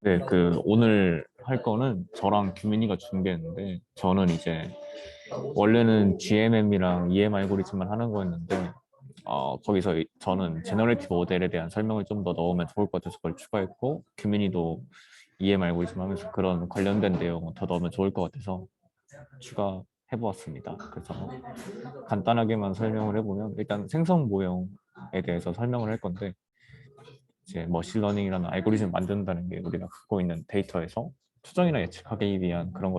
네, 오늘 할 거는 저랑 규민이가 준비했는데, 저는 이제 원래는 GMM이랑 EM 알고리즘만 하는 거였는데, 거기서 저는 제너레이티브 모델에 대한 설명을 좀 더 넣으면 좋을 것 같아서 그걸 추가했고, 규민이도 EM 알고리즘 하면서 그런 관련된 내용을 더 넣으면 좋을 것 같아서 추가해 보았습니다. 그래서 간단하게만 설명을 해보면, 일단 생성 모형에 대해서 설명을 할 건데, 이제 머신러닝이라는 알고리즘을 만든다는 게 우리가 갖고 있는 데이터에서 추정이나 예측하기 위한 그런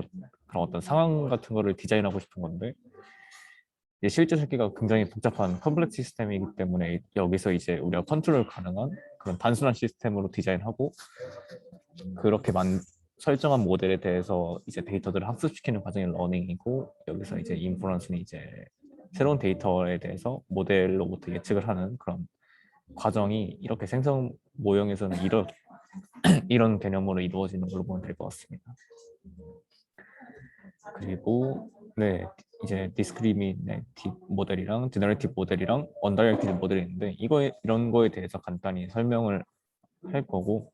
어떤 상황 같은 거를 디자인하고 싶은 건데, 이제 실제 세계가 굉장히 복잡한 컴플렉스 시스템이기 때문에 여기서 이제 우리가 컨트롤 가능한 그런 단순한 시스템으로 디자인하고, 그렇게 설정한 모델에 대해서 이제 데이터들을 학습시키는 과정이 러닝이고, 여기서 이제 인프런스는 이제 새로운 데이터에 대해서 모델로부터 예측을 하는 그런 과정이, 이렇게 생성 모형에서는 이런 개념으로 이루어지는 걸로 보면 될 것 같습니다. 그리고 네, 이제 디스크리미네이티브 모델이랑 제너레이티브 모델이랑 언다이렉티드 모델이 있는데, 이런 거에 대해서 간단히 설명을 할 거고,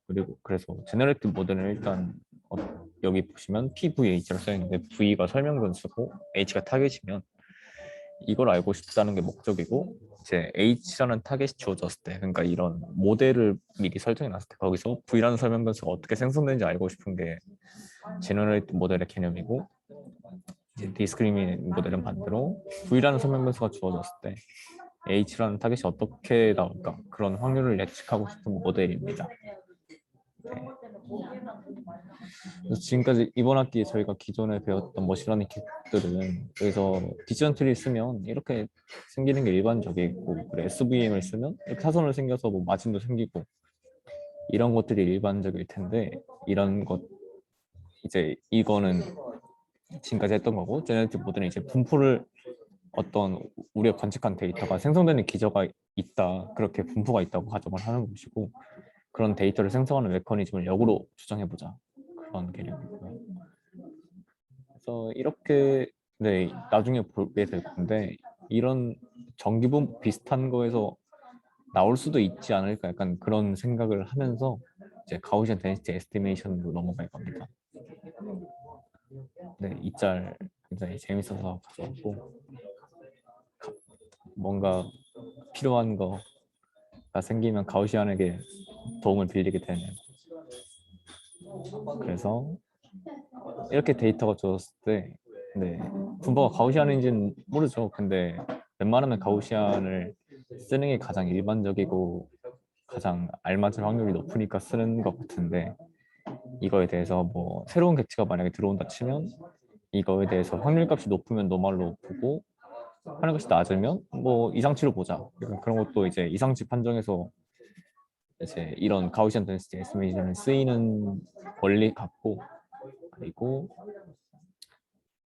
그리고 그래서 제너레이티브 모델은 일단 여기 보시면 PVH라고 써 있는데, V가 설명 변수고 H가 타겟이면 이걸 알고 싶다는 게 목적이고, 이제 H라는 타겟이 주어졌을 때, 그러니까 이런 모델을 미리 설정해 놨을 때 거기서 V라는 설명 변수가 어떻게 생성되는지 알고 싶은 게 제너레이티브 모델의 개념이고, 이제 디스크리미네이트 모델은 반대로 V라는 설명 변수가 주어졌을 때 H라는 타겟이 어떻게 나올까, 그런 확률을 예측하고 싶은 모델입니다. 네. 그래서 지금까지 이번 학기에 저희가 기존에 배웠던 머신러닝 기술들은, 여기서 디시전 트리 쓰면 이렇게 생기는 게 일반적이고, 그리고 SVM을 쓰면 이렇게 사선으로 생겨서 뭐 마진도 생기고, 이런 것들이 일반적일 텐데, 이런 것 이제 이거는 지금까지 했던 거고, 제너레이티브 모델은 이제 분포를, 어떤 우리가 관측한 데이터가 생성되는 기저가 있다, 그렇게 분포가 있다고 가정을 하는 것이고, 그런 데이터를 생성하는 메커니즘을 역으로 추정해보자, 그런 개념이고요. 그래서 이렇게, 네, 나중에 보게 될 건데, 이런 전기분 비슷한 거에서 나올 수도 있지 않을까, 약간 그런 생각을 하면서 이제 가우시안 데ን시티 에스티메이션으로 넘어갈 겁니다. 네, 이 짤 굉장히 재밌어서 가져왔고, 뭔가 필요한 거가 생기면 가우시안에게 도움을 빌리게 되는, 그래서 이렇게 데이터가 주어졌을 때, 네, 분포가 가우시안인지는 모르죠. 근데 웬만하면 가우시안을 쓰는 게 가장 일반적이고 가장 알맞을 확률이 높으니까 쓰는 것 같은데, 이거에 대해서 뭐 새로운 객체가 만약에 들어온다 치면, 이거에 대해서 확률값이 높으면 노말로 보고, 확률값이 낮으면 뭐 이상치로 보자, 약간 그런 것도 이제 이상치 판정에서 이제 이런 가우시안 덴시티 에스티메이션을 쓰이는 원리 같고, 그리고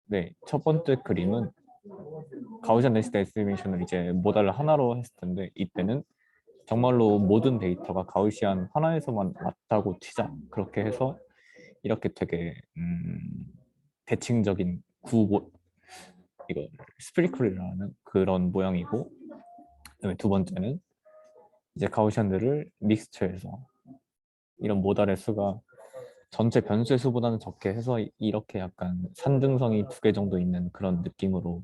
네, 첫 번째 그림은 가우시안 덴시티 에스티메이션을 이제 모델을 하나로 했을 텐데, 이때는 정말로 모든 데이터가 가우시안 하나에서만 왔다고 치자, 그렇게 해서 이렇게 되게 대칭적인 이거 스프리클이라는 그런 모양이고, 그다음에 두 번째는 이제 가우시안들을 믹스처해서 이런 모달의 수가 전체 변수의 수보다는 적게 해서 이렇게 약간 산등성이 두 개 정도 있는 그런 느낌으로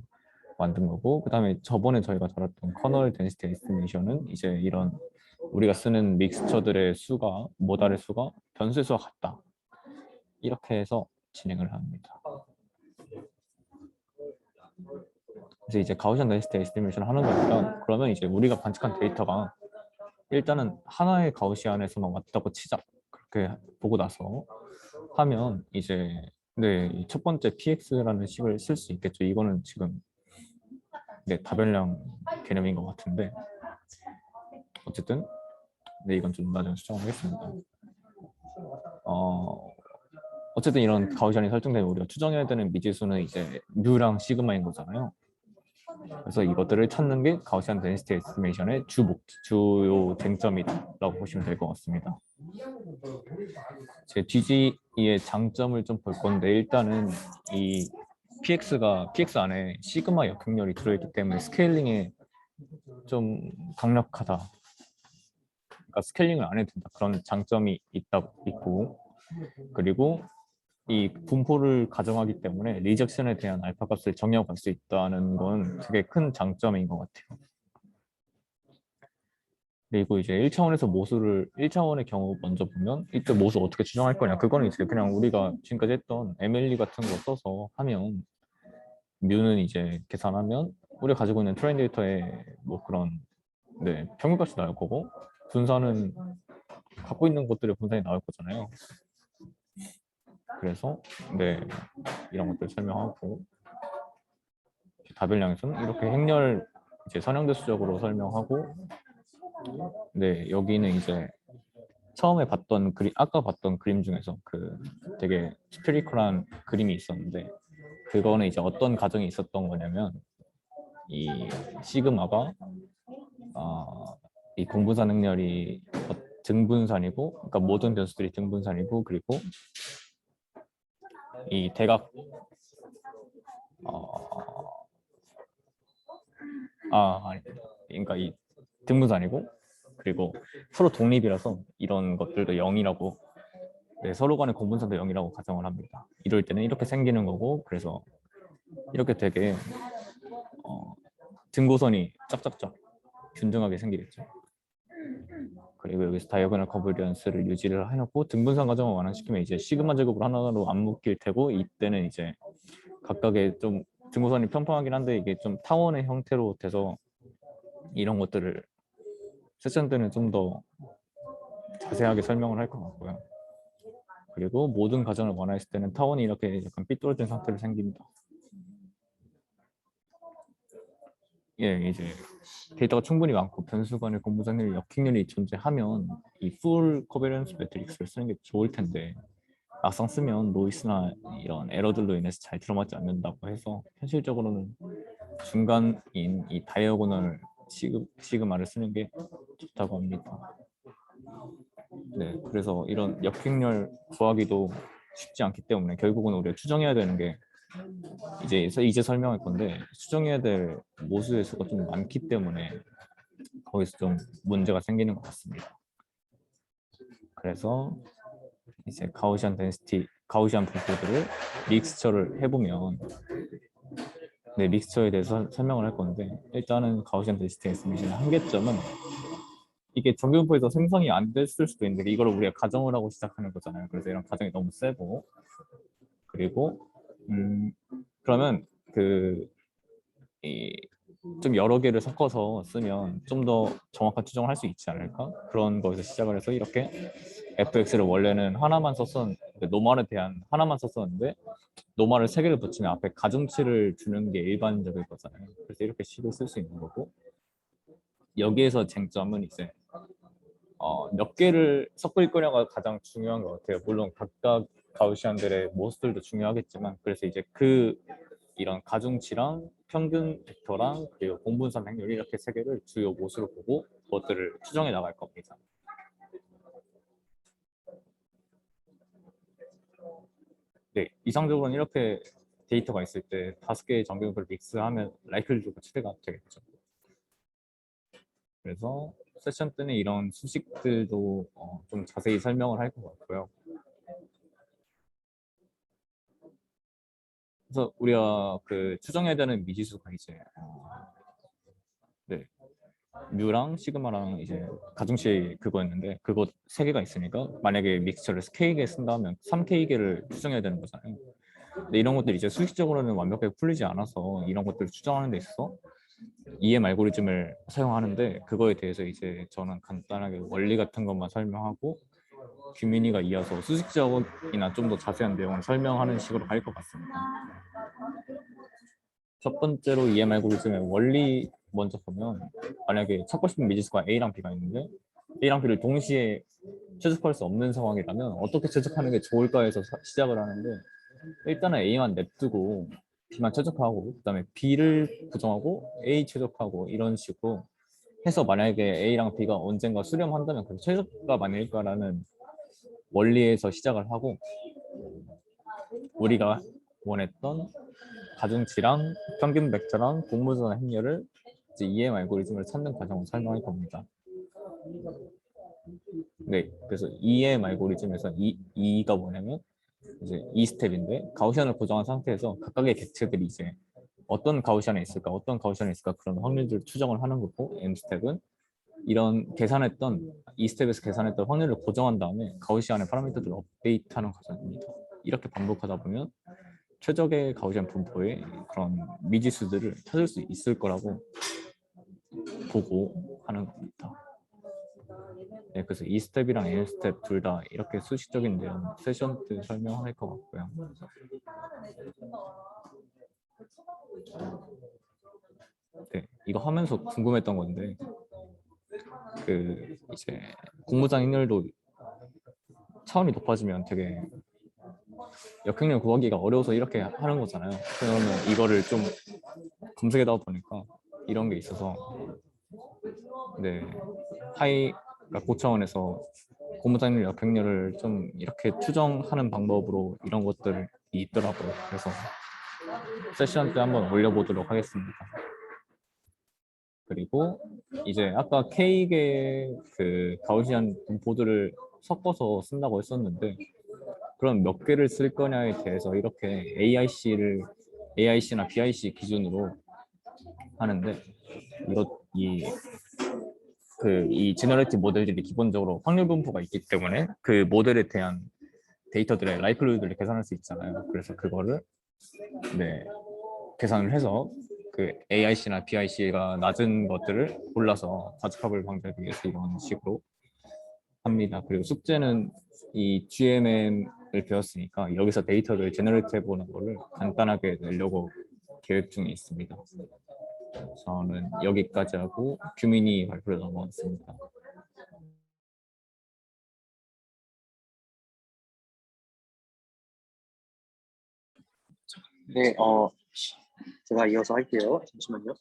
만든 거고, 그다음에 저번에 저희가 다뤘던 커널 덴시티 에스티메이션은 이제 이런 우리가 쓰는 믹스처들의 수가, 모달의 수가 변수의 수와 같다, 이렇게 해서 진행을 합니다. 그래서 이제 가우시안 덴시티 에스티메이션 하는 거니까, 그러면 이제 우리가 관측한 데이터가 일단은 하나의 가우시안에서만 왔다고 치자, 그렇게 보고 나서 하면 이제, 네, 첫 번째 PX라는 식을 쓸 수 있겠죠. 이거는 지금 네, 다변량 개념인 것 같은데, 어쨌든 네, 이건 좀 나중에 수정하겠습니다. 어, 어쨌든 이런 가우시안이 설정되면 우리가 추정해야 되는 미지수는 이제 뮤랑 시그마인 거잖아요. 그래서 이것들을 찾는 게 가우시안 덴시티 에스티메이션의 주요 쟁점이라고 보시면 될 것 같습니다. 제 DG의 장점을 좀 볼 건데, 일단은 이 PX 안에 시그마 역행렬이 들어있기 때문에 스케일링에 좀 강력하다. 그러니까 스케일링을 안 해도 된다. 그런 장점이 있고, 그리고 이 분포를 가정하기 때문에 리젝션에 대한 알파 값을 정의할 수 있다는 건 되게 큰 장점인 것 같아요. 그리고 이제 1차원의 경우 먼저 보면 이때 모수 어떻게 추정할 거냐. 그거는 이제 그냥 우리가 지금까지 했던 MLE 같은 거 써서 하면 뮤는 이제 계산하면 우리가 가지고 있는 트레인 데이터에 뭐 그런 평균값이 나올 거고 분산은 갖고 있는 것들의 분산이 나올 거잖아요. 그래서 이런 것들 설명하고 다별량에서는 이렇게 행렬 이제 선형대수적으로 설명하고 여기는 이제 처음에 봤던 아까 봤던 그림 중에서 그 되게 스피리컬한 그림이 있었는데 그거는 이제 어떤 가정이 있었던 거냐면 이 시그마가 이 공분산 행렬이 등분산이고 그러니까 모든 변수들이 등분산이고 그리고 이 대각 그러니까 이 등분산이고 그리고 서로 독립이라서 이런 것들도 0이라고 서로 간의 공분산도 0이라고 가정을 합니다. 이럴 때는 이렇게 생기는 거고 그래서 이렇게 되게 등고선이 짝짝짝 균등하게 생기겠죠. 그리고 여기서 다이어고널 커버리언스를 유지를 해놓고 등분산 과정을 완화시키면 이제 시그마 제곱을 하나로 안 묶일 테고 이때는 이제 각각의 좀 등고선이 평평하긴 한데 이게 좀 타원의 형태로 돼서 이런 것들을 세션 때는 좀 더 자세하게 설명을 할 것 같고요. 그리고 모든 과정을 완화했을 때는 타원이 이렇게 약간 삐뚤어진 상태로 생깁니다. 이제 데이터가 충분히 많고 변수 간의 공분산율 역행률이 존재하면 이 풀 커버리언스 매트릭스를 쓰는 게 좋을 텐데 막상 쓰면 노이스나 이런 에러들로 인해서 잘 들어맞지 않는다고 해서 현실적으로는 중간인 이 다이어고널 시그마를 쓰는 게 좋다고 합니다. 그래서 이런 역행렬 구하기도 쉽지 않기 때문에 결국은 우리가 추정해야 되는 게 이제 설명할 건데 추정해야 될 모수의 수가 좀 많기 때문에 거기서 좀 문제가 생기는 것 같습니다. 그래서 이제 가우시안 분포들을 믹스처를 해보면 믹스처에 대해서 설명을 할 건데 일단은 가우시안 덴시티 에스티메이션의 한계점은 이게 정규분포에서 생성이 안 됐을 수도 있는데 이걸 우리가 가정을 하고 시작하는 거잖아요. 그래서 이런 가정이 너무 세고 그리고 그러면 좀 여러 개를 섞어서 쓰면 좀 더 정확한 추정을 할 수 있지 않을까? 그런 거에서 시작을 해서 이렇게 fx를 원래는 하나만 썼었는데 노멀에 대한 하나만 썼었는데 노멀을 세 개를 붙이면 앞에 가중치를 주는 게 일반적일 거잖아요. 그래서 이렇게 식을 쓸 수 있는 거고 여기에서 쟁점은 이제 몇 개를 섞을 거냐가 가장 중요한 것 같아요. 물론 각각 가우시안들의 모습들도 중요하겠지만 그래서 이제 이런 가중치랑 평균 벡터랑 그리고 공분산 행률 이렇게 세 개를 주요 모수로 보고 그것들을 추정해 나갈 겁니다. 이상적으로는 이렇게 데이터가 있을 때 5개의 정규분포를 믹스하면 라이클리드가 최대가 되겠죠. 그래서 세션 때는 이런 수식들도 좀 자세히 설명을 할 것 같고요. 그래서 우리가 추정해야 되는 미지수가 이제 뮤랑 시그마랑 이제 가중치 그거였는데 그거 3개가 있으니까 만약에 믹스처를 K개 쓴다면 3K개를 추정해야 되는 거잖아요. 근데 이런 것들이 이제 수식적으로는 완벽하게 풀리지 않아서 이런 것들을 추정하는 데 있어서 EM 알고리즘을 사용하는데 그거에 대해서 이제 저는 간단하게 원리 같은 것만 설명하고 규민이가 이어서 수식적이나 좀 더 자세한 내용을 설명하는 식으로 갈 것 같습니다. 첫 번째로 EM 알고리즘의 원리 먼저 보면 만약에 찾고 싶은 미지수가 A랑 B가 있는데 A랑 B를 동시에 최적화할 수 없는 상황이라면 어떻게 최적화하는 게 좋을까 해서 시작을 하는데 일단은 A만 냅두고 B만 최적화하고 그다음에 B를 부정하고 A 최적화하고 이런 식으로 해서 만약에 A랑 B가 언젠가 수렴한다면 그 최적화가 아닐까라는 원리에서 시작을 하고 우리가 원했던 가중치랑 평균 벡터랑 공모전 행렬을 이제 EM 알고리즘을 찾는 과정을 설명할 겁니다. 그래서 EM 알고리즘에서 E가 뭐냐면 이제 E 스텝인데 가우시안을 고정한 상태에서 각각의 객체들이 이제 어떤 가우시안에 있을까, 어떤 가우시안에 있을까 그런 확률들을 추정을 하는 거고 M 스텝은 이런 계산했던 E 스텝에서 계산했던 확률을 고정한 다음에 가우시안의 파라미터들을 업데이트하는 과정입니다. 이렇게 반복하다 보면 최적의 가우시안 분포의 그런 미지수들을 찾을 수 있을 거라고 보고 하는 겁니다. 네, 그래서 E 스텝이랑 N 스텝 둘 다 이렇게 수식적인 내용 세션 때 설명할 것 같고요. 네, 이거 하면서 궁금했던 건데 그 이제 공모전 확률도 차원이 높아지면 되게 역행률 구하기가 어려워서 이렇게 하는 거잖아요. 그러면 이거를 좀 검색하다 보니까 이런 게 있어서 네, 그러니까 고차원에서 고무장률 역행률을 좀 이렇게 추정하는 방법으로 이런 것들이 있더라고요. 그래서 세션 때 한번 올려보도록 하겠습니다. 그리고 이제 아까 K의 그 가우시안 분포들을 섞어서 쓴다고 했었는데 그럼 몇 개를 쓸 거냐에 대해서 이렇게 AIC나 BIC 기준으로 하는데 이 제너레이티브 모델들이 기본적으로 확률 분포가 있기 때문에 그 모델에 대한 데이터들의 라이클리후드를 계산할 수 있잖아요. 그래서 그거를 네, 계산을 해서 그 AIC나 BIC가 낮은 것들을 골라서 과적합을 방지하기 위해서 이런 식으로 합니다. 그리고 숙제는 이 GMM을 배웠으니까 여기서 데이터를 제너레이트 해보는 거를 간단하게 내려고 계획 중에 있습니다. 저는 여기까지 하고 규민이 발표를 넘어갔습니다. 네, 제가 이어서 할게요. 잠시만요.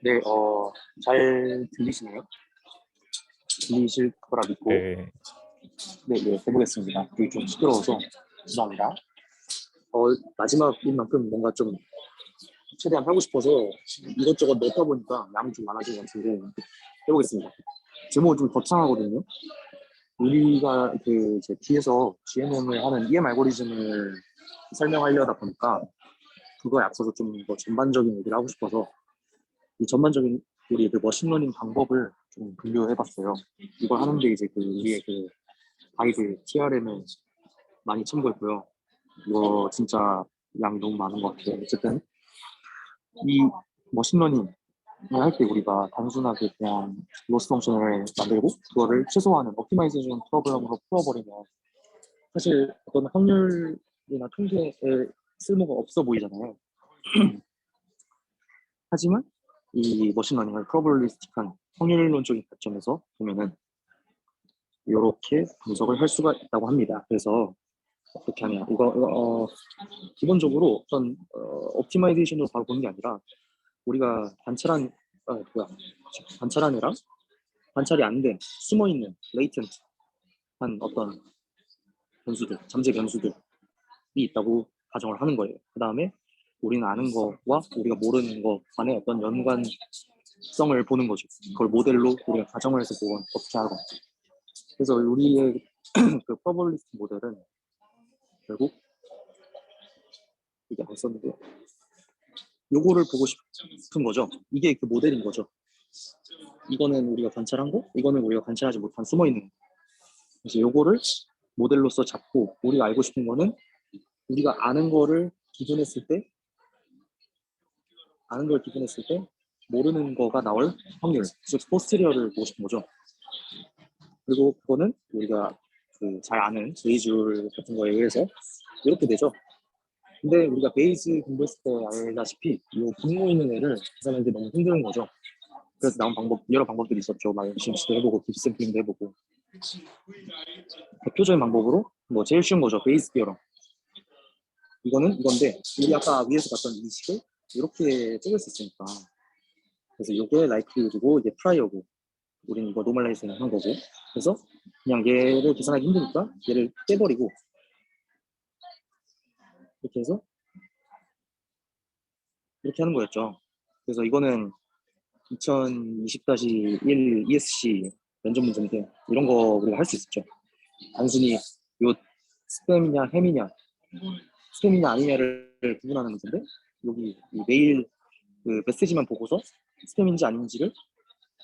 네, 잘 들리시나요? 들리실 거라 믿고, 네, 네, 해보겠습니다. 여기 좀 시끄러워서 죄송합니다. 마지막인 만큼 뭔가 좀 최대한 하고 싶어서 이것저것 넣다 보니까 양이 좀 많아진 것 같은데 해보겠습니다. 제목이 좀 거창하거든요. 우리가 그 이제 뒤에서 GMM을 하는 EM 알고리즘을 설명하려다 보니까 그거에 앞서서 좀 더 전반적인 얘기를 하고 싶어서 이 전반적인 우리 그 머신러닝 방법을 좀 분류해봤어요. 이걸 하는데 이제 그 우리의 그 가이드 TRM을 많이 참고했고요. 이거 진짜 양이 너무 많은 것 같아요. 어쨌든 이 머신러닝을 할 때 우리가 단순하게 그냥 로스 펑션을 만들고 그거를 최소화하는 옵티마이제이션 프로그램으로 풀어버리면 사실 어떤 확률이나 통계에 쓸모가 없어 보이잖아요. 하지만 이 머신러닝을 프로버빌리스틱한 확률론적인 관점에서 보면은 이렇게 분석을 할 수가 있다고 합니다. 그래서 어떻게 하냐? 기본적으로 어떤 옵티마이제이션으로 바로 보는 게 아니라 우리가 관찰한 애랑 관찰이 안 된 숨어 있는 레이턴트한 어떤 변수들, 잠재 변수들이 있다고 가정을 하는 거예요. 그 다음에 우리는 아는 거와 우리가 모르는 거 간의 어떤 연관성을 보는 거죠. 그걸 모델로 우리가 가정을 해서 보면 어떻게 하고. 그래서 우리의 그 프로버빌리스틱 모델은 결국 이게 안 썼는데 요거를 보고 싶은 거죠. 이게 그 모델인 거죠. 이거는 우리가 관찰한 거, 이거는 우리가 관찰하지 못한 숨어있는 거. 그래서 요거를 모델로서 잡고 우리가 알고 싶은 거는 우리가 아는 걸 기준했을 때 모르는 거가 나올 확률, 즉 포스테리어를 보고 싶은 거죠. 그리고 그거는 우리가 그 잘 아는 베이줄 같은 거에 의해서 이렇게 되죠. 근데 우리가 베이즈 공부했을 때 알다시피 이 분모 있는 애를 계산하는 게 너무 힘든 거죠. 그래서 나온 여러 방법들이 있었죠. 막 심시도 해보고 딥샘플링도 해보고. 대표적인 방법으로 뭐 제일 쉬운 거죠. 베이스 디어럼. 이거는 이건데 우리 아까 위에서 봤던 이 식을 이렇게 쪼갤 수 있으니까 그래서 이게 라이클리후드고 이게 프라이어고 우리는 이거 노멀라이징 한 거고 그래서 그냥 얘를 계산하기 힘드니까 얘를 떼버리고 이렇게 해서 이렇게 하는 거였죠. 그래서 이거는 2020-1 ESC 면접 문제인데 이런 거 우리가 할 수 있었죠. 단순히 요 스팸이냐 햄이냐 스팸이냐 아니냐를 구분하는 문제인데 여기 이 메일 그 메시지만 보고서 스팸인지 아닌지를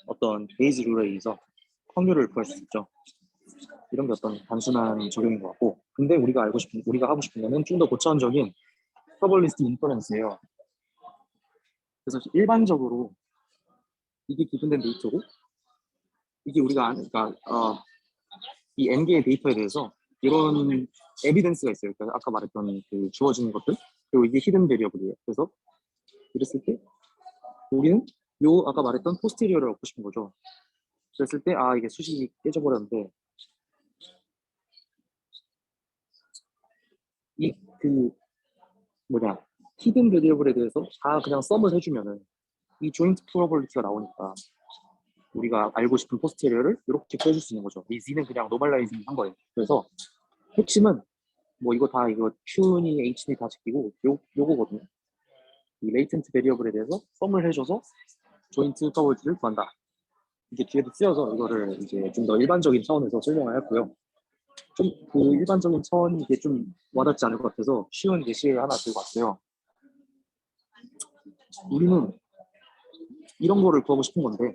어떤 베이지 룰에 의해서 확률을 구할 수 있죠. 이런 게 어떤 단순한 적용인 것 같고 근데 우리가 하고 싶은 거는 좀 더 고차원적인 프로버빌리스틱 인퍼런스예요. 그래서 일반적으로 이게 기본된 데이터고 이게 우리가 아는 그러니까 이 n개의 데이터에 대해서 이런 에비던스가 있어요. 그러니까 아까 말했던 그 주어지는 것들 그리고 이게 히든 베리어블이에요. 그래서 이랬을 때 우리는 요 아까 말했던 포스테리어를 얻고 싶은 거죠. 그랬을 때 이게 수식이 깨져버렸는데 이 그 뭐냐 히든 베리어블에 대해서 다 그냥 썸을 해주면은 이 조인트 프로버빌리티가 나오니까 우리가 알고 싶은 포스테리어를 이렇게 구해줄 수 있는 거죠. 이 Z는 그냥 노멀라이징 한 거예요. 그래서 핵심은 뭐 이거 Q니 H니 다 제끼고 요거거든요. 이 레이텐트 베리어블에 대해서 썸을 해줘서 조인트 프로버빌리티를 구한다. 이게 뒤에도 쓰여서 이거를 이제 좀 더 일반적인 차원에서 설명을 했고요. 좀 그 일반적인 차원이 이게 좀 와닿지 않을 것 같아서 쉬운 예시를 하나 들고 왔어요. 우리는 이런 거를 구하고 싶은 건데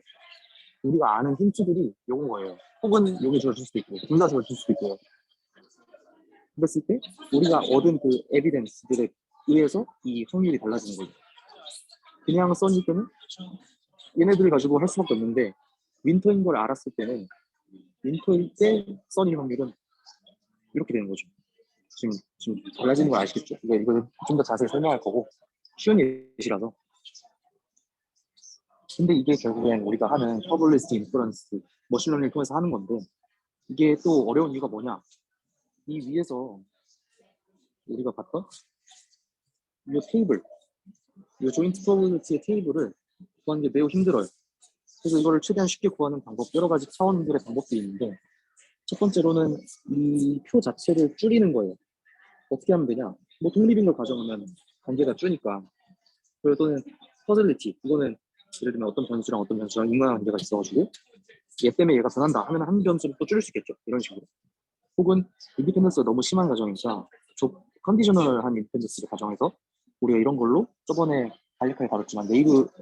우리가 아는 힌트들이 요건 거예요. 혹은 요게 주어질 수도 있고 둘 다 주어질 수도 있고요. 그랬을 때 우리가 얻은 그 에비던스들에 의해서 이 확률이 달라지는 거예요. 그냥 써닐 때는 얘네들을 가지고 할 수밖에 없는데 윈터인 걸 알았을 때는 윈터일 때 써닐 확률은 이렇게 되는 거죠. 지금 달라지는 걸 아시겠죠? 이거는 좀 더 자세히 설명할 거고 쉬운 예시라서. 근데 이게 결국엔 우리가 하는 프로버빌리스틱 인퍼런스 머신러닝을 통해서 하는 건데 이게 또 어려운 이유가 뭐냐? 이 위에서 우리가 봤던 이 테이블, 이 조인트 프로버빌리티의 테이블을 구하는 게 매우 힘들어요. 그래서 이거를 최대한 쉽게 구하는 방법, 여러 가지 차원들의 방법도 있는데 첫 번째로는 이 표 자체를 줄이는 거예요. 어떻게 하면 되냐? 뭐 독립인 걸 가정하면 관계가 줄니까 그리고 또는 퍼즐리티, 이거는 예를 들면 어떤 변수랑 인과관계가 있어가지고 얘 때문에 얘가 변한다 하면 한 변수를 또 줄일 수 있겠죠. 이런 식으로. 혹은 인디펜던스가 너무 심한 가정이니까 컨디셔널한 인디펜던스를 가정해서 우리가 이런 걸로 저번에 간략하게 다뤘지만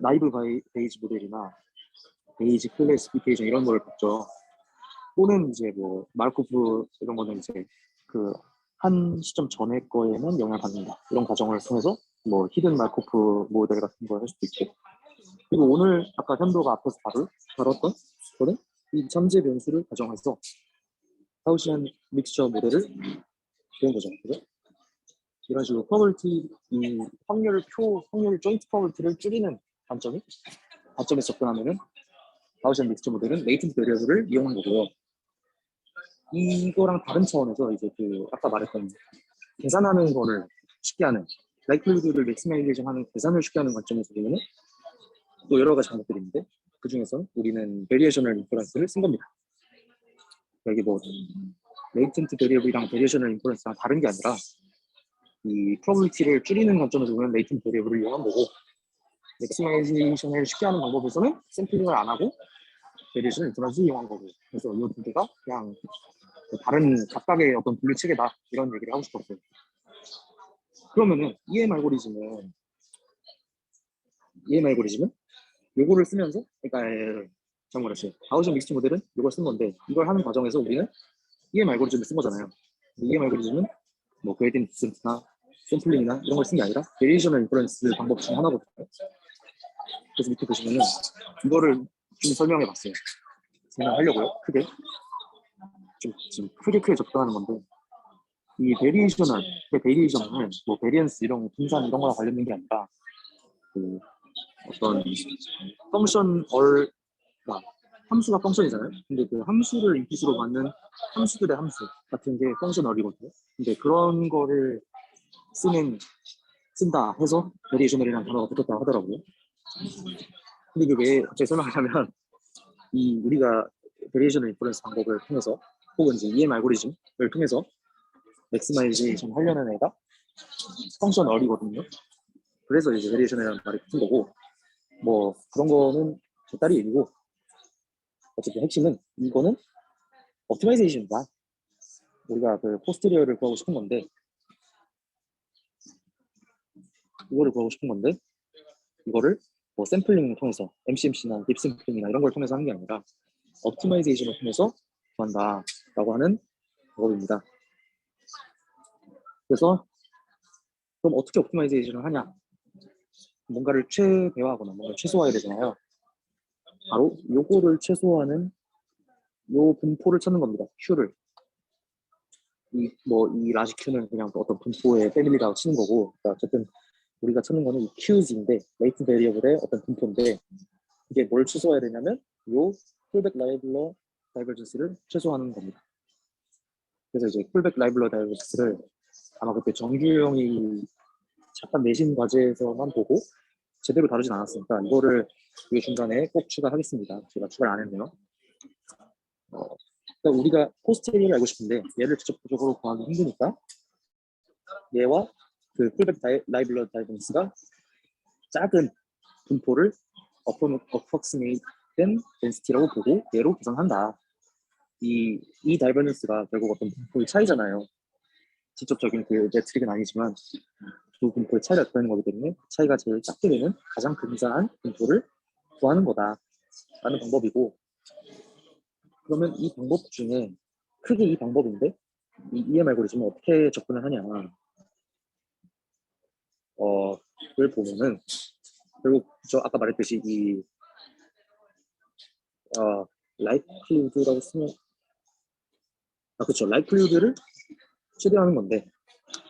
나이브 베이지 모델이나 베이지 클래시피케이션 이런 걸 봤죠. 또는 이제 뭐 마르코프 이런 거는 이제 그 한 시점 전에 거에만 영향을 받는다 이런 과정을 통해서 뭐 히든 마르코프 모델 같은 걸 할 수도 있고 그리고 오늘 아까 현도가 앞에서 다뤘던 거는 이 잠재 변수를 가정해서 가우시안 믹스처 모델을 배운 거죠. 그죠? 이런 식으로 프로버빌리티 이 확률 조인트 프로버빌리티를 줄이는 관점에서 접근하면은 가우시안 믹스처 모델은 레이텐트 베리어블을 이용한 거고요. 이거랑 다른 차원에서 이제 그 아까 말했던 계산하는 거를 쉽게 하는 라이클리후드를 맥시마이제이션 하는 계산을 쉽게 하는 관점에서 보면 또 여러 가지 방법들이 있는데 그 중에서 우리는 베리에이셔널 인퍼런스를 쓴 겁니다. 여기 뭐 레이텐트 베리어블이랑 베리에이셔널 인퍼런스랑 다른 게 아니라 이 프로버빌리티를 줄이는 관점에서 보면 레이텐트 베리어블을 이용한 거고 맥시마이제이션을 쉽게 하는 방법에서는 샘플링을 안 하고 베리에이셔널 인퍼런스를 이용한 거고 그래서 이 두 개가 그냥 다른 각각의 어떤 분류 체계다 이런 얘기를 하고 싶었어요. 그러면은 EM 알고리즘은 요거를 쓰면서 그러니까 잘못 말했어요. 가우시안 믹스처 모델은 요걸 쓴 건데 이걸 하는 과정에서 우리는 EM 알고리즘을 쓴 거잖아요. EM 알고리즘은 뭐 그레이디언트 디센트나 샘플링이나 이런 걸 쓴 게 아니라 베리에이셔널 인퍼런스 방법 중 하나거든요. 그래서 밑에 보시면은 이거를 좀 설명해 봤어요. 설명하려고요. 크게 지금 크게 접근하는 건데 이 베리에이션을 뭐 베리언스 이런 분산 이런 거랑 관련된 게 아니라 그 어떤 함수가 펑션이잖아요. 근데 그 함수를 인풋으로 받는 함수들의 함수 같은 게 펑셔널이거든요. 근데 그런 거를 쓴다 해서 베리에이셔널이라는 단어가 붙었다고 하더라고요. 근데 이게 왜 갑자기 설명하냐면 이 우리가 베리에이션 인퍼런스 방법을 통해서 혹은 이제 EM 알고리즘을 통해서 맥시마이제이션 하려는 애가 펑셔널이거든요. 그래서 이제 베리에이션이라는 말이 붙은 거고 뭐 그런 거는 제 딸이 얘기고 어쨌든 핵심은 이거는 옵티마이제이션이다. 우리가 그 포스테리어를 구하고 싶은 건데 이거를 구하고 싶은 건데 이거를 뭐 샘플링을 통해서 MCMC나 딥샘플링이나 이런 걸 통해서 하는 게 아니라 옵티마이제이션을 통해서 구한다라고 하는 방법입니다. 그래서 그럼 어떻게 옵티마이제이션을 하냐? 뭔가를 최대화하거나 뭔가를 최소화해야 되잖아요. 바로 요거를 최소화하는 요 분포를 찾는 겁니다. Q를. 이 라지 Q는 그냥 어떤 분포의 패밀리라고 치는 거고, 그러니까 어쨌든 우리가 찾는 거는 이 Qz인데, 레이트 베리어블의 어떤 분포인데, 이게 뭘 최소화해야 되냐면, 요 풀백 라이블러 다이버전스를 최소화하는 겁니다. 그래서 이제 풀백 라이블러 다이버전스를 아마 그때 정규형이 잠깐 내신 과제에서만 보고 제대로 다루진 않았으니까 이거를 이 중간에 꼭 추가하겠습니다. 제가 추가를 안 했네요. 그러니까 우리가 포스테리어를 알고 싶은데 얘를 직접적으로 구하기 힘드니까 얘와 그 풀백 라이블러 다이버전스가 작은 분포를 approximate된 density라고 보고 얘로 계산한다. 이 다이버전스가 결국 어떤 분포의 차이잖아요. 직접적인 그 매트릭은 아니지만 두 분포의 차이가 있다는 거기 때문에 차이가 제일 작게 되는 가장 근사한 분포를 구하는 거다라는 방법이고 그러면 이 방법 중에 크게 이 방법인데 이 EM 알고리즘을 어떻게 접근을 하냐 를 보면은 결국 저 아까 말했듯이 이 라이클리우드라고 쓰면 그렇죠 라이클리우드를 최대화하는 건데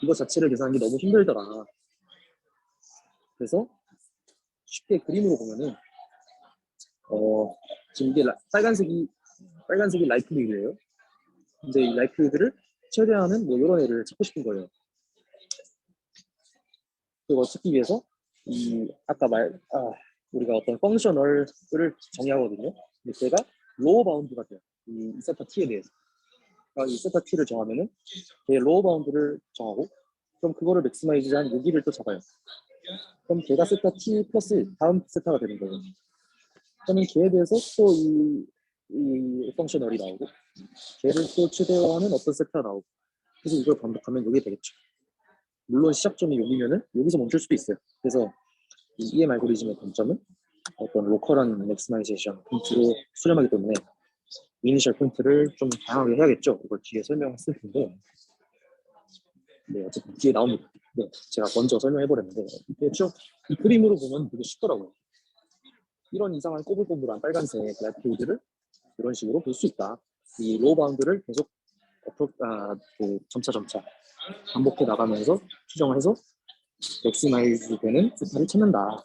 이거 자체를 계산하기 너무 힘들더라. 그래서 쉽게 그림으로 보면은 지금 이게 빨간색이 라이클리우드예요. 근데 이 라이클리우드를 최대화하는 뭐 이런 애를 찾고 싶은 거예요. 그걸 찾기 위해서 아까 우리가 어떤 펑셔널을 정의하거든요. 근데 걔가 로어 바운드가 돼요. 이 세타 t에 대해서. 이 세타 t를 정하면은 걔 로어 바운드를 정하고 그럼 그거를 맥시마이즈한 여기를 또 잡아요. 그럼 걔가 세타 t 플러스 다음 세타가 되는 거예요. 그러면 걔에 대해서 또 이 펑셔널이 나오고 걔를 또 최대화하는 어떤 세타가 나오고 그래서 이걸 반복하면 여기 되겠죠. 물론 시작점이 여기면은 여기서 멈출 수도 있어요. 그래서 이 EM 알고리즘의 관점은 어떤 로컬한 맥시마이제이션 포인트로 수렴하기 때문에 이니셜 포인트를 좀 다양하게 해야겠죠. 이걸 뒤에 설명했을 텐데 네, 어쨌든 뒤에 나옵니다. 네, 제가 먼저 설명해버렸는데 대충 이 그림으로 보면 되게 쉽더라고요. 이런 이상한 꼬불꼬불한 빨간색 라이트를 이런 식으로 볼 수 있다. 이 로우 바운드를 계속 점차 반복해 나가면서 추정을 해서 맥시마이즈 되는 세타를 찾는다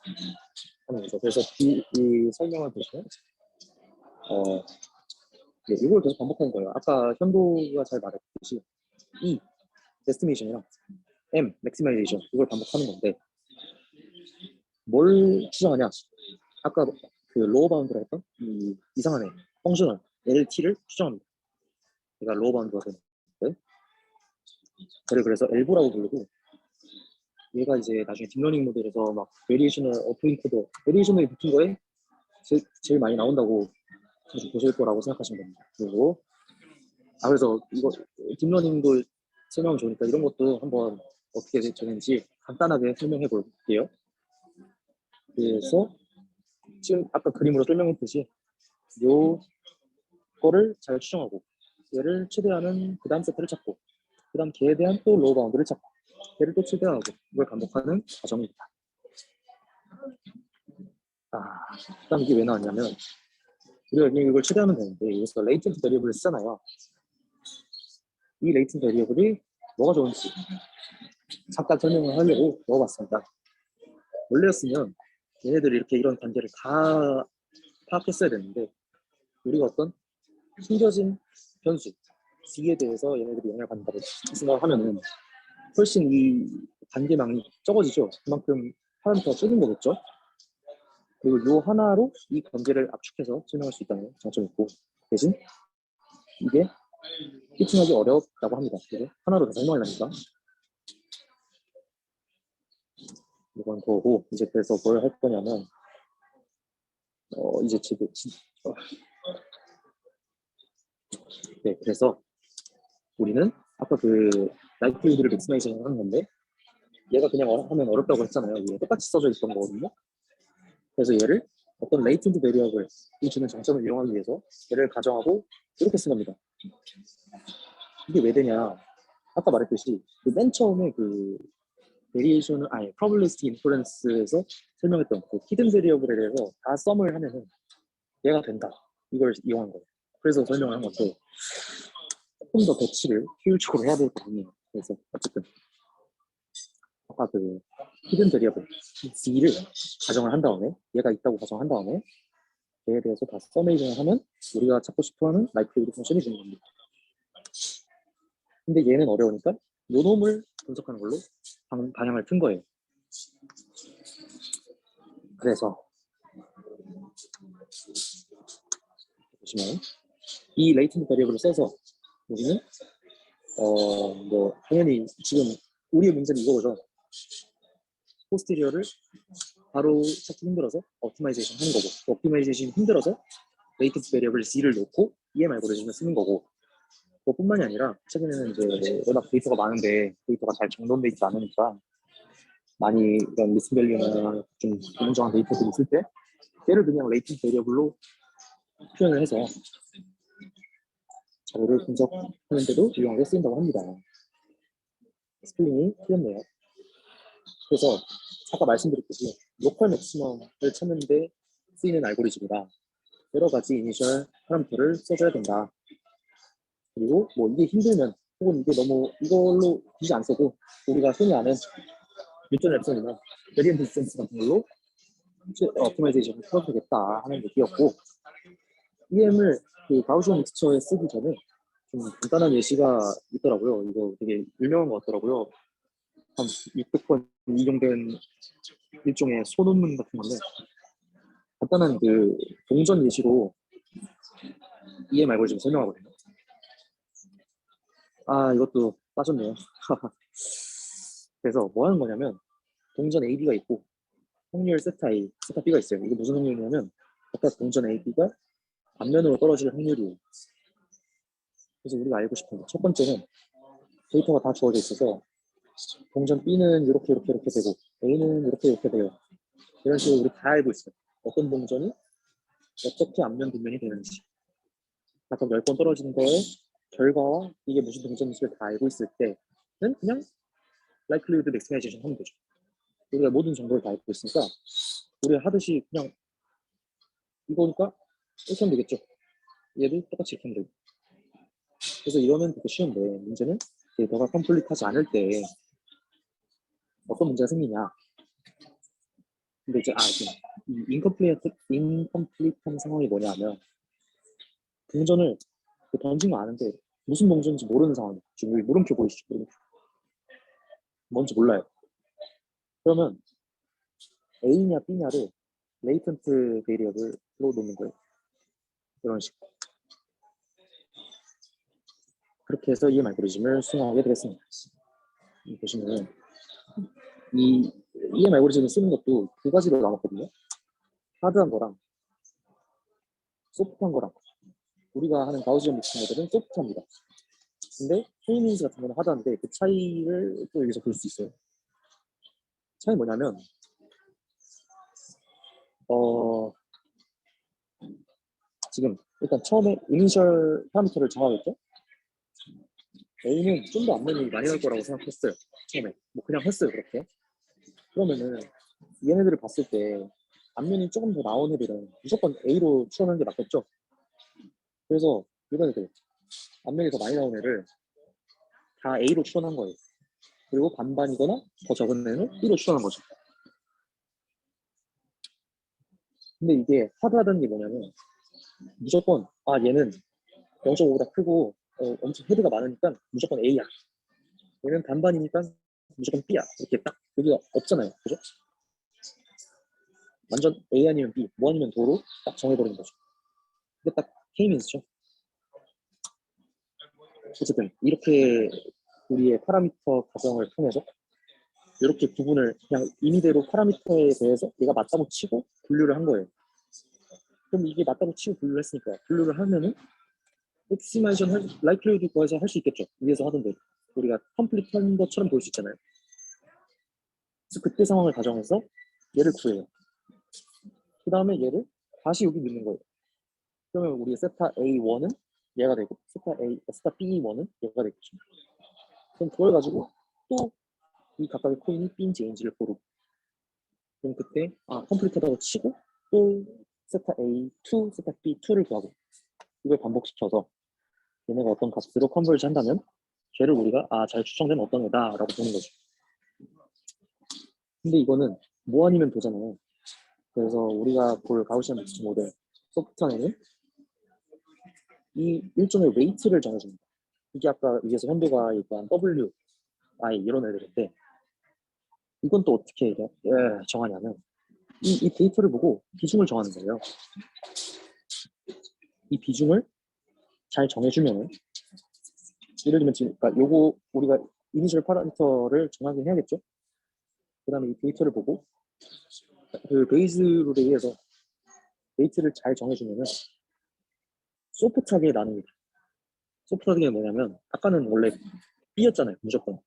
하는 거죠. 그래서 이 설명을 보시면 네, 이걸 계속 반복하는 거예요. 아까 현도가 잘 말했듯이 E, 데스티네이션이랑 M, 맥시마이제이션 이걸 반복하는 건데 뭘 추정하냐? 아까 그 로어 바운드라 했던 이 이상한 애, 펑셔널 LT를 추정합니다. 얘가 로어 바운드가 되는데 그래서 엘보라고 부르고 얘가 이제 나중에 딥러닝 모델에서 막 베리에이셔널 어프인코더 베리에이셔널이 붙은 거에 제일 많이 나온다고 보실 거라고 생각하시면 됩니다. 그리고 그래서 이거 딥러닝도 설명은 좋으니까 이런 것도 한번 어떻게 되는지 간단하게 설명해 볼게요. 그래서 지금 아까 그림으로 설명했듯이 요 거를 잘 추정하고 얘를 최대하는 그 다음 세트를 찾고 그 다음 걔에 대한 또 로우 바운드를 찾고 걔를 또 최대하고 이걸 반복하는 과정입니다. 그 다음 이게 왜 나왔냐면 우리가 이걸 최대하면 되는데 여기서 레이텐트 베리어블을 쓰잖아요. 이 레이텐트 베리어블이 뭐가 좋은지 잠깐 설명을 하려고 넣어봤습니다. 원래였으면 얘네들이 이렇게 이런 단계를 다 파악했어야 되는데 우리가 어떤 숨겨진 변수 C에 대해서 얘네들이 영향을 받는다고 생각하면은 훨씬 이 단계망이 적어지죠. 그만큼 파라미터가 적은 거겠죠. 그리고 요 하나로 이 관계를 압축해서 설명할 수 있다는 장점이 있고, 대신 이게 피칭하기 어렵다고 합니다. 그래서 하나로 다 설명하려니까. 이건 거고, 이제 그래서 뭘 할 거냐면, 이제 네, 그래서 우리는 아까 그 라이트리드를 맥시마이징 하는 건데, 얘가 그냥 하면 어렵다고 했잖아요. 이게 똑같이 써져 있던 거거든요. 그래서 얘를 어떤 레이텐트 베리어블이 주는 장점을 이용하기 위해서 얘를 가정하고 이렇게 쓴 겁니다. 이게 왜 되냐? 아까 말했듯이 그 맨 처음에 그 베리에이션을 아니 프로블리스틱 인퍼런스에서 설명했던 그 히든 베리어블에 대해서 다 썸을 하면은 얘가 된다. 이걸 이용한 거예요. 그래서 설명을 한 건데 조금 더 배치를 효율적으로 해야 될 것 같네요. 그래서 어쨌든 아까 그 히든 베리어블 D를 가정을 한 다음에 얘가 있다고 가정한 다음에 얘에 대해서 다 서메이션을 하면 우리가 찾고 싶어하는 라이크리드 펑션이 되는 겁니다. 근데 얘는 어려우니까 요 놈을 분석하는 걸로 방향을 튼 거예요. 그래서 보시면 이 레이텐트 베리어블을 써서 우리는 뭐 당연히 지금 우리의 문제는 이거죠. 포스티리어를 바로 찾기 힘들어서 옵티마이제이션 하는 거고, 옵티마이제이션이 힘들어서 레이텐트 베리어블 C를 놓고 EM 알고리즘을 쓰는 거고, 그것뿐만이 아니라 최근에는 이제 워낙 데이터가 많은데 데이터가 잘 정돈돼 있지 않으니까 많이 이런 리스밸류나 좀 불안정한 데이터들이 있을 때 얘를 그냥 레이텐트 베리어블로 표현을 해서 자료를 분석하는데도 유용하게 쓰인다고 합니다. 스플링이 틀렸네요. 그래서 아까 말씀드렸듯이 로컬 맥시멈을 찾는데 쓰이는 알고리즘이다. 여러 가지 이니셜 파라미터를 써줘야 된다. 그리고 뭐 이게 힘들면 혹은 이게 너무 이걸로 굳이 안 써도 우리가 흔히 아는 뉴턴 랩선이나 베리언트 디스턴스 같은 걸로 오토마이제이션을 풀어도 되겠다 하는 얘기였고, EM을 그 가우시안 믹스처에 쓰기 전에 좀 간단한 예시가 있더라고요. 이거 되게 유명한 것 같더라고요. 한 600번 인용된 일종의 소논문 같은 건데, 간단한 그 동전 예시로 EM 알고리즘 설명하거든요. 아, 이것도 빠졌네요. 그래서 뭐 하는 거냐면, 동전 AB가 있고, 확률 세타 A, 세타 B가 있어요. 이게 무슨 확률이냐면, 아까 동전 AB가 앞면으로 떨어질 확률이에요. 그래서 우리가 알고 싶은 게, 첫 번째는 데이터가 다 주어져 있어서, 동전 B는 이렇게 되고, A는 이렇게 돼요. 이런 식으로 우리 다 알고 있어요. 어떤 동전이 어떻게 앞면, 뒷면이 되는지. 아까 10번 떨어지는 거의 결과와 이게 무슨 동전인지를 다 알고 있을 때는 그냥 likelihood maximization 하면 되죠. 우리가 모든 정보를 다 알고 있으니까 우리가 하듯이 그냥 이거니까 이렇게 하면 되겠죠. 얘도 똑같이 이렇게 하면 되고. 그래서 이거는 되게 쉬운데 문제는 데이터가 컴플리트하지 않을 때 어떤 문제가 생기냐. 근데 이제 이 인컴플리트한 상황이 뭐냐면 동전을 던진 거 아는데 무슨 동전인지 모르는 상황이에요. 지금 여기 물음표 보이시죠? 물음표. 뭔지 몰라요. 그러면 A냐 B냐를 레이턴트 베리어블로 놓는 거예요. 이런 식으로. 그렇게 해서 EM 알고리즘을 수행하게 되겠습니다. 보시면 이 EM 알고리즘을 쓰는 것도 두 가지로 나눴거든요. 하드한 거랑 소프트한 거랑. 우리가 하는 가우시안 믹스 모델은 소프트합니다. 근데 케이민스 같은 거는 하드한데 그 차이를 또 여기서 볼 수 있어요. 차이 뭐냐면 지금 일단 처음에 이니셜 파라미터를 정하겠죠? A는 좀 더 앞면이 많이 나올 거라고 생각했어요. 처음에 뭐 그냥 했어요 그렇게. 그러면은 얘네들을 봤을 때 앞면이 조금 더 나온 애들은 무조건 A로 추론하는 게 맞겠죠? 그래서 이번 애들 앞면이 더 많이 나온 애를 다 A로 추론한 거예요. 그리고 반반이거나 더 적은 애는 B로 추론한 거죠. 근데 이게 하드하다는 게 뭐냐면 무조건 얘는 0.5보다 크고 엄청 헤드가 많으니까 무조건 A야. 얘는 반반이니까 무조건 B야. 이렇게 딱 여기가 없잖아요. 그죠? 완전 A 아니면 B, 뭐 아니면 도로 딱 정해버리는 거죠. 이게 딱 K-민스죠. 어쨌든 이렇게 우리의 파라미터 가정을 통해서 이렇게 구분을 그냥 임의대로 파라미터에 대해서 얘가 맞다고 치고 분류를 한 거예요. 그럼 이게 맞다고 치고 분류를 했으니까 분류를 하면은 엑스마이션 라이클리후드 구해서 할 수 있겠죠. 위에서 하던 대로 우리가 컴플리트 한 것처럼 볼 수 있잖아요. 그래서 그때 상황을 가정해서 얘를 구해요. 그 다음에 얘를 다시 여기 넣는 거예요. 그러면 우리 세타 A1은 얘가 되고 세타 B1은 얘가 되겠죠. 그럼 그걸 가지고 또 이 각각의 코인이 B인지 A인지를 고르고, 그럼 그때 컴플리트하다고 치고 또 세타 A2, 세타 B2를 구하고, 이걸 반복시켜서 얘네가 어떤 값으로 컨버지 한다면 걔를 우리가 잘 추정된 어떤 애다 라고 보는 거죠. 근데 이거는 뭐 아니면 도잖아요. 그래서 우리가 볼 가우시안 믹스처 모델 소프트 안에는 이 일종의 웨이트를 정해줍니다. 이게 아까 위에서 현도가 일단 W, I 이런 애들인데, 이건 또 어떻게 정하냐면 이 데이터를 보고 비중을 정하는 거예요. 이 비중을 잘 정해주면은, 예를 들면 지금 그러니까 요거 우리가 이니셜 파라미터를 정하긴 해야겠죠. 그 다음에 이 데이터를 보고 그 베이스 룰에 의해서 웨이트를 잘 정해주면은 소프트하게 나눕니다. 소프트하게 뭐냐면 아까는 원래 B였잖아요, 무조건.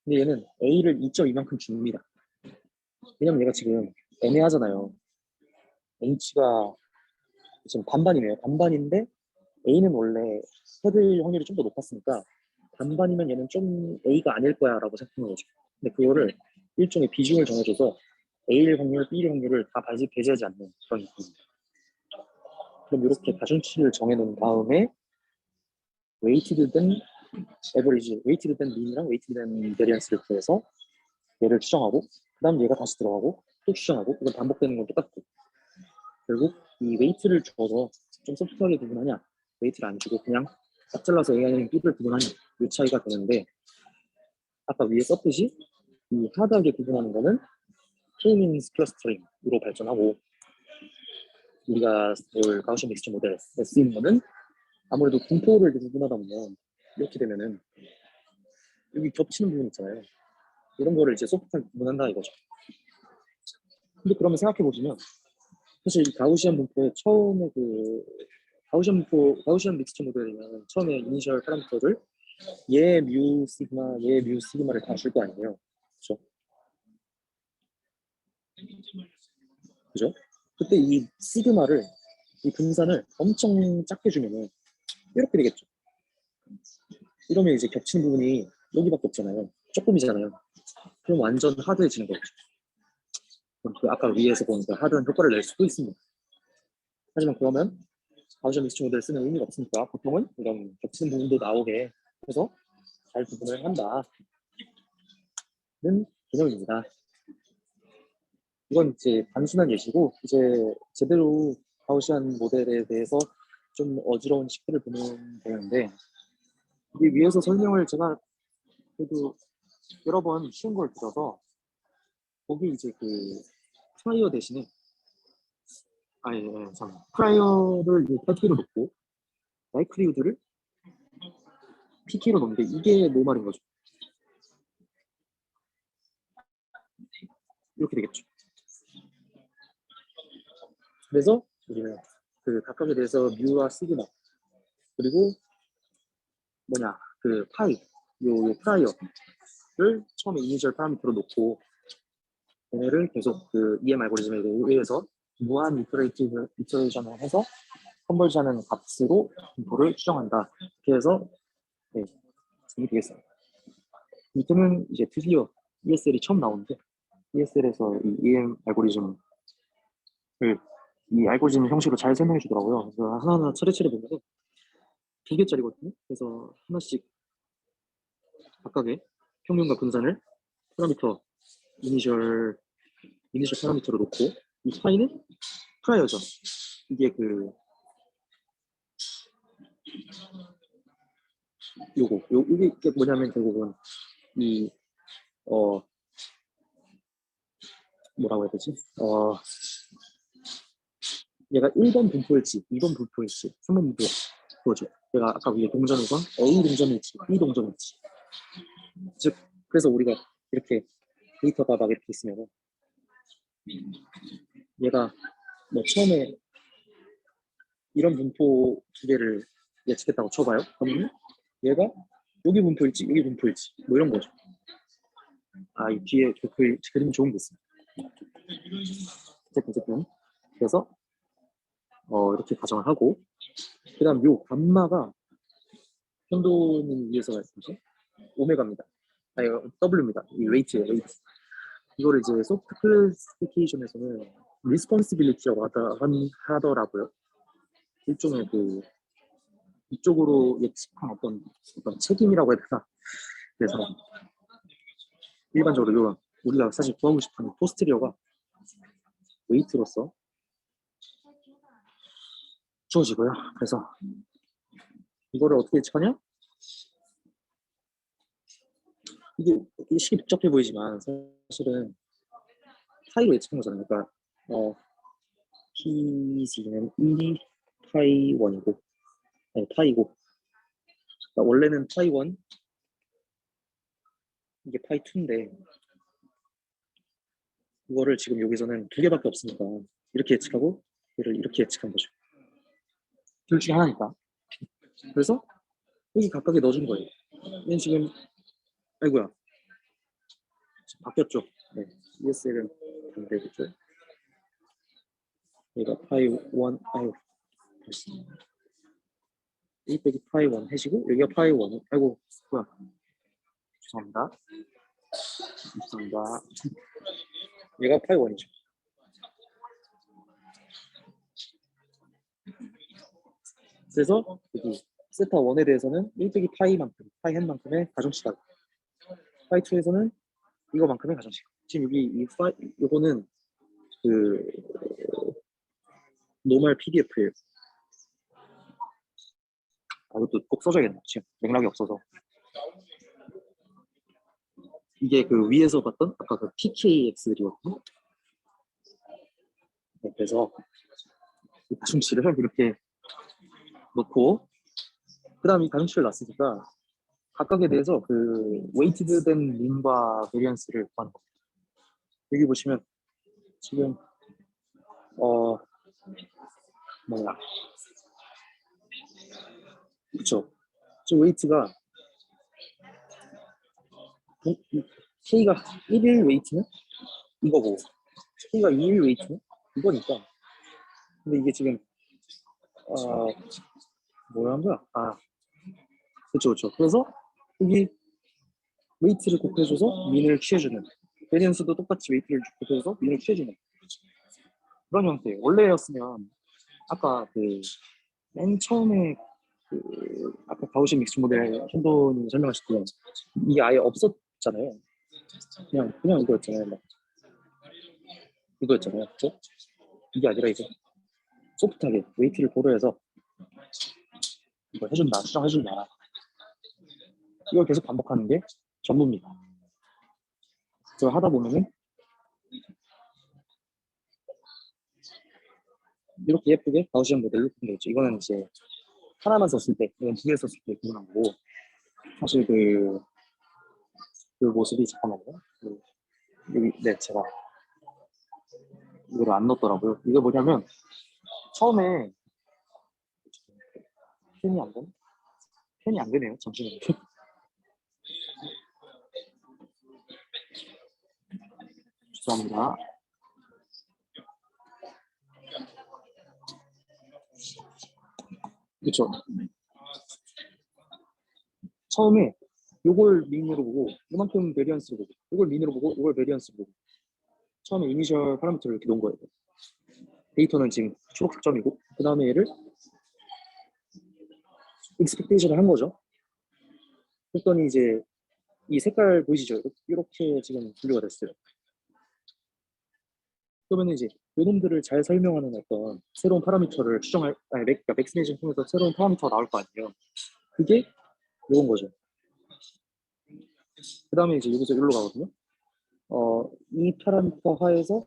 근데 얘는 A를 2.2만큼 줍니다. 왜냐면 얘가 지금 애매하잖아요. H가 지금 반반이네요. 반반인데 A는 원래 헤드일 확률이 좀 더 높았으니까 반반이면 얘는 좀 A가 아닐 거야 라고 생각하는 거죠. 근데 그거를 일종의 비중을 정해줘서 A일 확률, B일 확률을 다 배제하지 않는 그런 느낌입니다. 그럼 이렇게 가중치를 정해놓은 다음에 웨이티드 된 에버리지, 웨이티드 된 민이랑 웨이티드 된 베리언스를 구해서 얘를 추정하고, 그 다음 얘가 다시 들어가고 또 추정하고, 이건 반복되는 건 똑같고, 결국 이 웨이트를 줘서 좀 소프트하게 구분하냐, 웨이트를 안 주고 그냥 딱 잘라서 A 아니면 B를 구분하냐, 이 차이가 되는데, 아까 위에 썼듯이 이 하드하게 구분하는 거는 K-means 클러스터링으로 발전하고, 우리가 볼 가우시안 믹스처 모델에 쓰이는 거는 아무래도 분포를 구분하다 보면 이렇게 되면은 여기 겹치는 부분 있잖아요. 이런 거를 이제 소프트하게 구분한다 이거죠. 근데 그러면 생각해 보시면 사실 이 가우시안 분포의 처음에 가우시안 믹스처 모델이면 처음에 이니셜 파라미터를 얘 뮤 시그마, 얘 뮤 시그마를 다 줄 거 아니에요. 그죠? 그죠? 그때 이 시그마를, 이 분산을 엄청 작게 주면은 이렇게 되겠죠. 이러면 이제 겹치는 부분이 여기밖에 없잖아요. 조금이잖아요. 그럼 완전 하드해지는 거죠. 그럼 그 아까 위에서 본 그 하드한 효과를 낼 수도 있습니다. 하지만 그러면 가우시안 믹스처 모델을 쓰는 의미가 없으니까 보통은 이런 겹치는 부분도 나오게 해서 잘 구분을 한다는 개념입니다. 이건 이제 단순한 예시고, 이제 제대로 가우시안 모델에 대해서 좀 어지러운 식들을 보면 되는데, 이게 위에서 설명을 제가 그래도 여러 번 쉬운 걸 들어서 거기 이제 그 프라이어 대신에 프라이어를 PK로 놓고 라이클리후드를 PK로 놓는데 이게 노말인 거죠. 이렇게 되겠죠. 그래서 우리는 그 각각에 대해서 뮤와 시그마, 그리고 그 파이, 요 프라이어를 처음에 이니셜 파라미터로 놓고 얘네를 계속 그 EM 알고리즘에 의해서 무한 이터레이션을 해서 컨버지하는 값으로 분포를 추정한다. 이렇게 해서 정리 되겠습니다. 밑에는 이제 드디어 ESL이 처음 나오는데, ESL에서 이 EM 알고리즘을 이 알고리즘 형식으로 잘 설명해 주더라고요. 그래서 하나하나 차례차례 보면서 2개짜리거든요. 그래서 하나씩 각각의 평균과 분산을 파라미터 이니셜 파라미터로 놓고, 이 파이는 프라이어죠. 이게 이게 뭐냐면 결국은 이 뭐라고 해야 되지? 얘가 1번 분포일지, 2번 분포일지, 3번 분포일지 그거죠. 얘가 아까 위에 동전이건 A 동전일지, B 동전일지. 즉 그래서 우리가 이렇게 데이터가 막 이렇게 있으면 얘가 뭐 처음에 이런 분포 두 개를 예측했다고 쳐봐요. 그러면 얘가 여기 분포일지 여기 분포일지 뭐 이런 거죠. 아, 이 뒤에 그 그림 좋은 게 있어요. 어쨌든 그래서 이렇게 가정을 하고 그다음 요 감마가 편도는 위에서 말씀하신 오메가입니다. 아니 W입니다. 이 웨이트예요. 웨이트. 이거를 이제 소프트 클래시피케이션에서는 리스폰시빌리티라고 하더라고요. 일종의 그 이쪽으로 예측한 어떤 책임이라고 해야 되나. 그래서 일반적으로 우리가 사실 구하고 싶은 포스테리어가 웨이트로서 주어지고요. 그래서 이거를 어떻게 예측하냐? 이게 식이 복잡해 보이지만 사실은 파이로 예측한 거잖아요. 그러니까 PC는 1, 파이 1이고 아니 파이고 그러니까 원래는 파이 1 이게 파이 2인데 이거를 지금 여기서는 두 개밖에 없으니까 이렇게 예측하고 얘를 이렇게 예측한 거죠. 둘 중에 하나니까. 그래서 여기 각각에 넣어준 거예요. 얘는 지금 아이고야 지금 바뀌었죠. 네, ESL은 반대겠죠. 얘가 파이 1 아이고 1 빼기 파이 1 해시고 여기가 파이 1 아이고 뭐야 죄송합니다. 얘가 파이 1이죠. 그래서 여기 세타 1에 대해서는 1 빼기 파이만큼 파이 햇만큼의 가정시각 파이 2에서는 이거만큼의 가정시각. 지금 여기 이거는 그 노멀 PDF예요. 이것도 꼭 써줘야겠네. 지금 맥락이 없어서. 이게 그 위에서 봤던 아까 그 PKX들이거든요. 네, 그래서 이 가중치를 이렇게 놓고 그다음 이 가중치를 놨으니까 각각에 대해서 그 웨이티드된 민과 베리언스를 구하는 겁니다. 여기 보시면 지금 뭐야 그렇죠. 지금 웨이트가 K가 1일 웨이트는 이거고 K가 2일 웨이트는 이거니까 근데 이게 지금 뭐라는 거야? 그렇죠. 그래서 여기 웨이트를 곱해줘서 민을 취해주는 베리언스도 똑같이 웨이트를 곱해줘서 민을 취해주는 그런 형태. 원래였으면 아까 그 맨 처음에 그 아까 가우시 믹스 모델 현도님 설명하실 때 이게 아예 없었잖아요. 그냥 이거였잖아요. 막 이거였잖아요. 그렇죠? 이게 아니라 이제 소프트하게 웨이트를 고려해서 이걸 해준다, 수정해준다. 이걸 계속 반복하는 게 전부입니다. 그걸 하다 보면은 이렇게 예쁘게 가우시안 모델로 표현되어 있죠. 이거는 이제 하나만 썼을 때, 이건 두 개 썼을 때 구분한 거고 사실 그 모습이 잠깐만요. 여기 네 제가 이걸 안 넣었더라고요. 이게 뭐냐면 처음에 펜이 안 되네요. 잠시만요. 죄송합니다. 그렇죠. 처음에 요걸 민으로 보고 이만큼 베리언스로 보고 요걸 민으로 보고 요걸 베리언스로 보고 처음에 이니셜 파라미터를 이렇게 놓은 거예요. 데이터는 지금 초록색 점이고 그 다음에 얘를 익스펙테이션을 한 거죠. 그랬더니 이제 이 색깔 보이시죠? 이렇게 지금 분류가 됐어요. 그러면 이제 요놈들을 잘 설명하는 어떤 새로운 파라미터를 그러니까 맥시메이션 통해서 새로운 파라미터가 나올 거 아니에요. 그게 요건 거죠. 그 다음에 이제 여기서 여기로 가거든요. 이 파라미터 하에서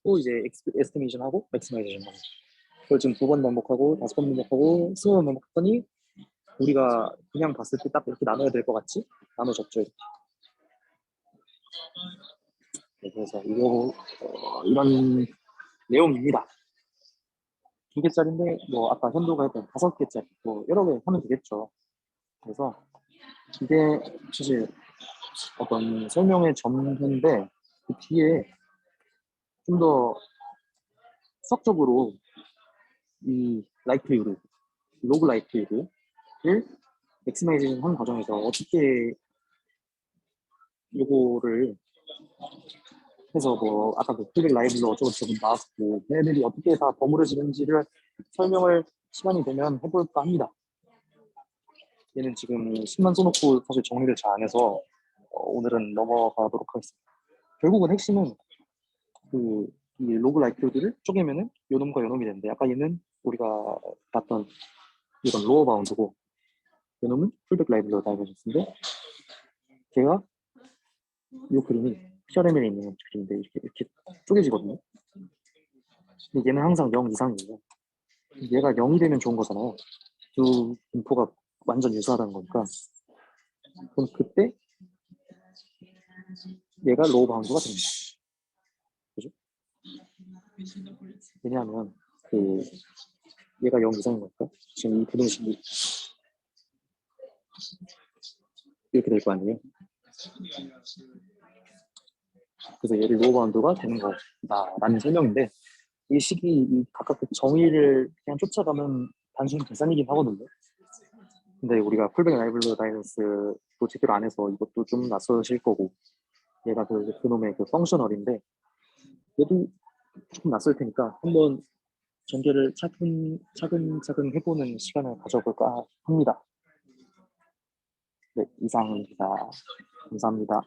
또 이제 에스티메이션 하고 맥시마이제이션 하고 그걸 지금 2번 반복하고 5번 반복하고 20번 반복했더니 우리가 그냥 봤을 때 딱 이렇게 나눠야 될 것 같지? 나눠졌죠. 이렇게. 네, 그래서 이런 내용입니다. 2개짜리인데 뭐 아까 현도가 했던 5개짜리 뭐 여러 개 하면 되겠죠. 그래서 이게 사실 어떤 설명의 전부인데 그 뒤에 좀 더 수학적으로 이 라이클리후드, 로그 라이클리후드를 맥시마이징 하는 과정에서 어떻게 요거를 해서 뭐 아까 그 프리빅 라이브로 어쩌고저쩌고 나왔고 얘네들이 어떻게 다 버무려지는지를 설명을 시간이 되면 해볼까 합니다. 얘는 지금 10만 써놓고 사실 정리를 잘 안 해서 오늘은 넘어가도록 하겠습니다. 결국은 핵심은 이 로그 라이클로드를 쪼개면은 요놈과 요놈이 되는데 아까 얘는 우리가 봤던 이건 로어 바운드고 요놈은 풀백 라이블러 다이버전스인데 걔가 이 그림이 PRM에 있는 그림인데 이렇게 쪼개지거든요. 근데 얘는 항상 0 이상이에요. 얘가 0이 되면 좋은 거잖아요. 두 분포가 완전 유사하다는 거니까. 그럼 그때 얘가 로우 바운드가 됩니다. 그죠? 왜냐하면 얘가 0 이상인 거니까 지금 이 부등식이 이렇게 될 거 아니에요. 그래서 얘를 로우 바운드가 되는 거다라는 설명인데 이 식이 이 각각 그 정의를 그냥 쫓아가면 단순 계산이긴 하거든요. 근데 우리가 풀백 라이블러 다이너스도 제대로 안 해서 이것도 좀 낯설실 거고 얘가 그놈의 그 펑셔널인데 얘도 조금 낯설 테니까 한번 전개를 차근차근 해보는 시간을 가져볼까 합니다. 네, 이상입니다. 감사합니다.